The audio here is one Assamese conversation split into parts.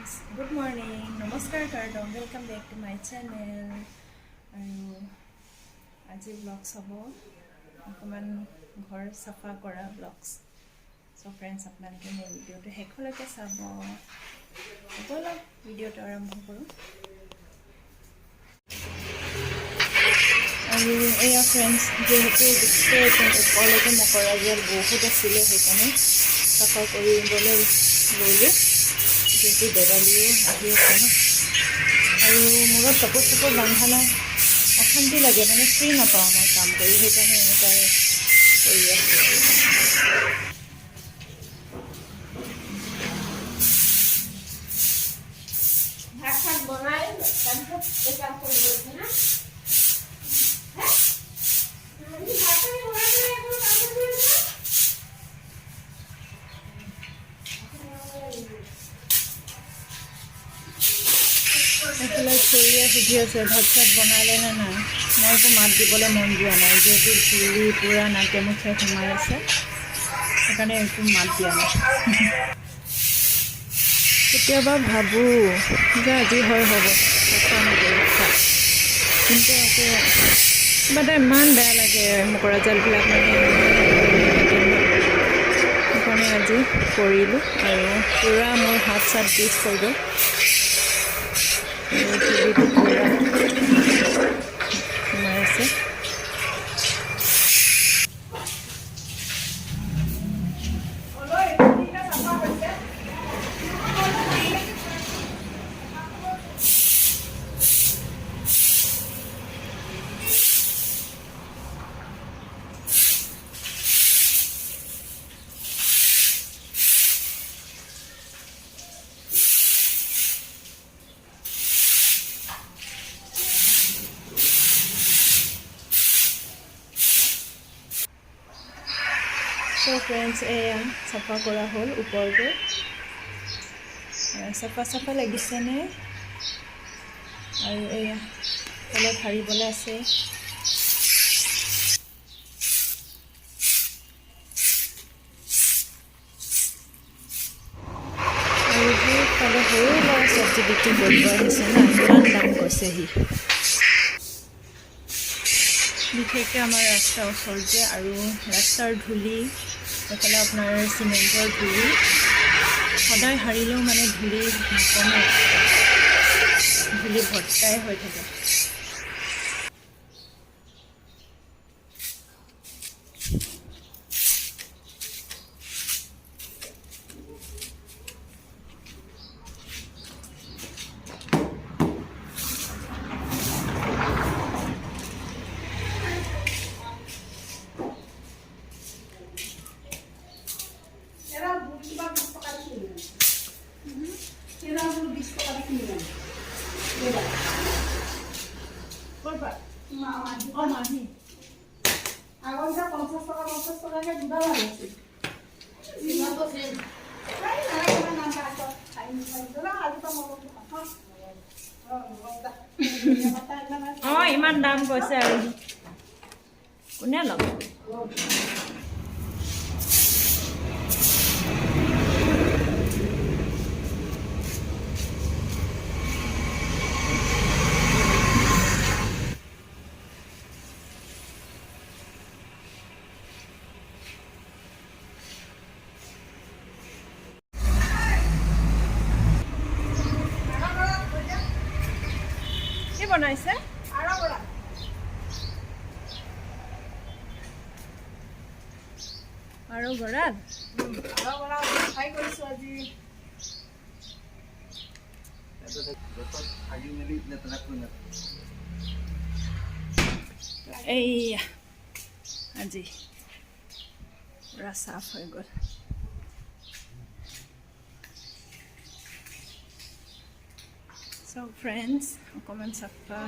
friends, good morning, namaskar kardom, welcome back to my channel. আৰু আজি ব্লগছ হ'ব অকণমান ঘৰ চাফা কৰা ব্লগছ। সো ফ্ৰেণ্ডছ আপোনালোকে মোৰ ভিডিঅ'টো শেষলৈকে চাব। ব'লক ভিডিঅ'টো আৰম্ভ কৰোঁ। আৰু এয়া ফ্ৰেণ্ডছ, যিহেতু ওপৰলৈকে মকৰা জাল বহুত আছিলে, সেইকাৰণে চাফা কৰিবলৈ গ'লোঁ। যিহেতু দেৱালীও আহি আছে ন, আৰু মূৰত কাপোৰ চাপোৰ বান্ধা নাই, অশান্তি লাগে, মানে ফ্ৰী নাপাওঁ মই কাম কৰি, সেইকাৰণে এনেকুৱাই কৰি আছোঁ। ভাত চাত বনাই তাৰপিছত কাম কৰিব না। এইফালে খুৰীয়ে সুধি আছে ভাত চাত বনালে নে নাই। মইতো মাত দিবলৈ মন যোৱা নাই, যিহেতু ধূলি পূৰা নাকে মুখে সোমাই আছে, সেইকাৰণে একো মাত দিয়া নাই। কেতিয়াবা ভাবোঁ যে আজি হয় হ'ব, ৰক্ষা নকৰোঁ, কিন্তু আকৌ কিবা এটা ইমান বেয়া লাগে মকৰা জালবিলাক, মানে সেইকাৰণে আজি কৰিলোঁ। আৰু পূৰা মোৰ হাত চাত বিষ হৈ গ'ল, ধূলিটো পূৰা সোমাই আছে। সো ফ্ৰেণ্ডছ, এয়া চাফা কৰা হ'ল ওপৰটো। চাফা লাগিছেনে? আৰু এয়া তলত সাৰিবলৈ আছে। আৰু সেইফালে সৰু ল'ৰা চব্জি বিক্ৰী কৰিব আহিছে না, ইমান দাম কৈছেহি। বিশেষকৈ আমাৰ ৰাস্তাৰ ওচৰত, আৰু ৰাস্তাৰ ধূলি, এইফালে আপোনাৰ চিমেণ্টৰ ধূলি, সদায় সাৰিলেও মানে ধূলি নকমে, ধূলি ভৰ্তাই হৈ থাকে। আগতে 50 টকাকে দুটা লাগিছিল। ইমান দাম কৈছে, আৰু কোনে ল'ব? কি বনাইছে? আৰু গৰাল ফ্ৰাই কৰিছোঁ আজি। এইয়া আজি পুৰা চাফ হৈ গ'ল। সো ফ্ৰেণ্ডছ, অকণমান চাফা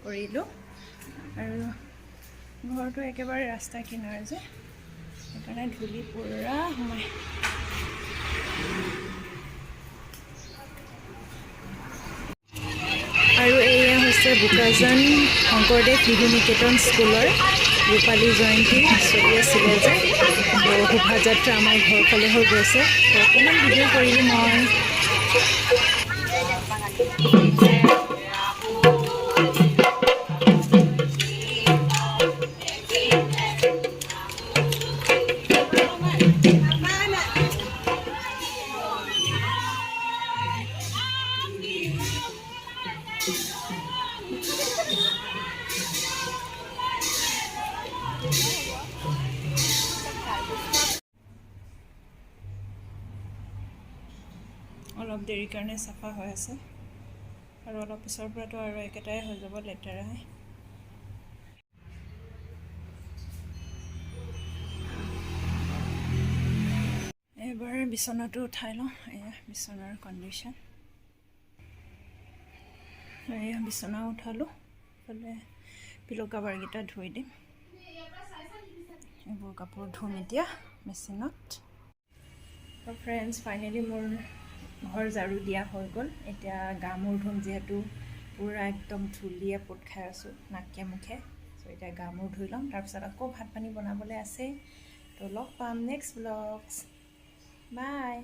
কৰিলোঁ, আৰু ঘৰটো একেবাৰে ৰাস্তা কিনাৰ যে, সেইকাৰণে ধূলি পূৰা সোমাই। আৰু এয়া হৈছে বোকাজান শংকৰদেৱ শিশু নিকেতন স্কুলৰ ৰূপালী জয়ন্তী চলি আছিলে যে, শোভাযাত্ৰা আমাৰ ঘৰ ফালে হৈ গৈছে। অকণমান ভিডিঅ' কৰিলোঁ মই। অলপ দেৰিৰ কাৰণে চাফা হৈ আছে আৰু অলপ পিছৰ পৰাতো আৰু একেটাই হৈ যাব লেতেৰাই। এবাৰ বিচনাটো উঠাই লওঁ। এয়া বিচনাৰ কণ্ডিশ্যন। এয়া বিচনা উঠালোঁ। ইফালে পিলো কাভাৰকেইটা ধুই দিম। এইবোৰ কাপোৰ ধুম এতিয়া মেচিনত। ফ্ৰেণ্ডছ, ফাইনেলি মোৰ ঘৰ ঝাৰু দিয়া হৈ গ'ল। এতিয়া গা মূৰ ধুম, যিহেতু পূৰা একদম ধূলিয়ে পোত খাই আছোঁ নাকে মুখে। চ' এতিয়া গা মূৰ ধুই ল'ম, তাৰপিছত আকৌ ভাত পানী বনাবলৈ আছেই। তো লগ পাম নেক্সট ব্লগছ। বাই।